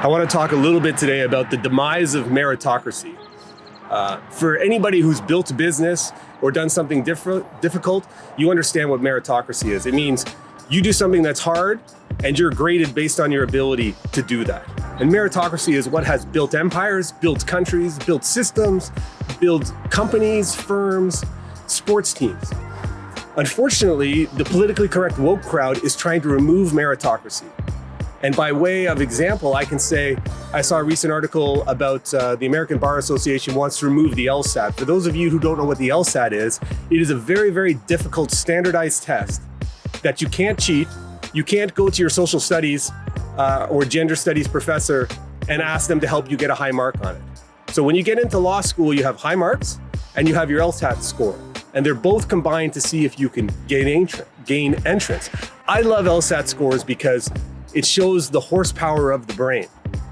I want to talk a little bit today about the demise of meritocracy. For anybody who's built a business or done something difficult, you understand what meritocracy is. It means you do something that's hard and you're graded based on your ability to do that. And meritocracy is what has built empires, built countries, built systems, built companies, firms, sports teams. Unfortunately, the politically correct woke crowd is trying to remove meritocracy. And by way of example, I can say, I saw a recent article about the American Bar Association wants to remove the LSAT. For those of you who don't know what the LSAT is, it is a very, very difficult standardized test that you can't cheat. You can't go to your social studies or gender studies professor and ask them to help you get a high mark on it. So when you get into law school, you have high marks and you have your LSAT score. And they're both combined to see if you can gain entrance. I love LSAT scores because it shows the horsepower of the brain.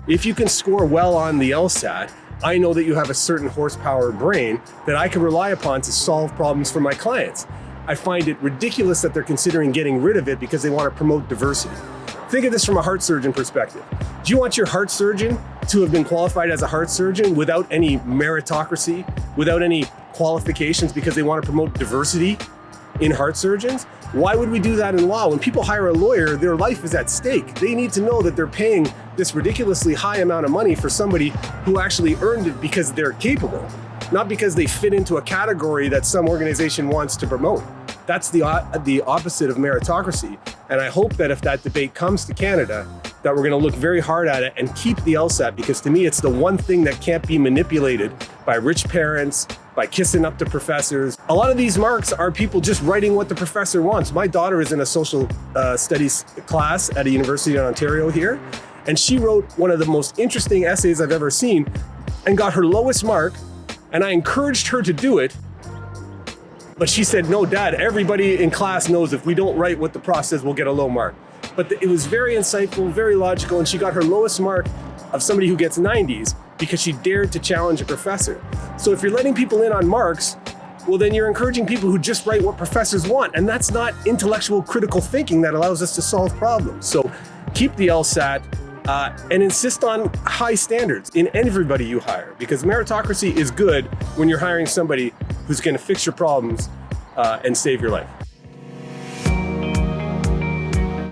If you can score well on the LSAT, I know that you have a certain horsepower brain that I can rely upon to solve problems for my clients. I find it ridiculous that they're considering getting rid of it because they want to promote diversity. Think of this from a heart surgeon perspective. Do you want your heart surgeon to have been qualified as a heart surgeon without any meritocracy, without any qualifications because they want to promote diversity in heart surgeons? Why would we do that in law? When people hire a lawyer, their life is at stake. They need to know that they're paying this ridiculously high amount of money for somebody who actually earned it because they're capable, not because they fit into a category that some organization wants to promote. That's the opposite of meritocracy. And I hope that if that debate comes to Canada, that we're going to look very hard at it and keep the LSAT, because to me, it's the one thing that can't be manipulated by rich parents, by kissing up to professors. A lot of these marks are people just writing what the professor wants. My daughter is in a social studies class at a university in Ontario here, and she wrote one of the most interesting essays I've ever seen and got her lowest mark, and I encouraged her to do it. But she said, no, Dad, everybody in class knows if we don't write what the prof says, we'll get a low mark. But it was very insightful, very logical, and she got her lowest mark of somebody who gets 90s because she dared to challenge a professor. So if you're letting people in on marks, well, then you're encouraging people who just write what professors want, and that's not intellectual critical thinking that allows us to solve problems. So keep the LSAT and insist on high standards in everybody you hire, because meritocracy is good when you're hiring somebody who's going to fix your problems and save your life.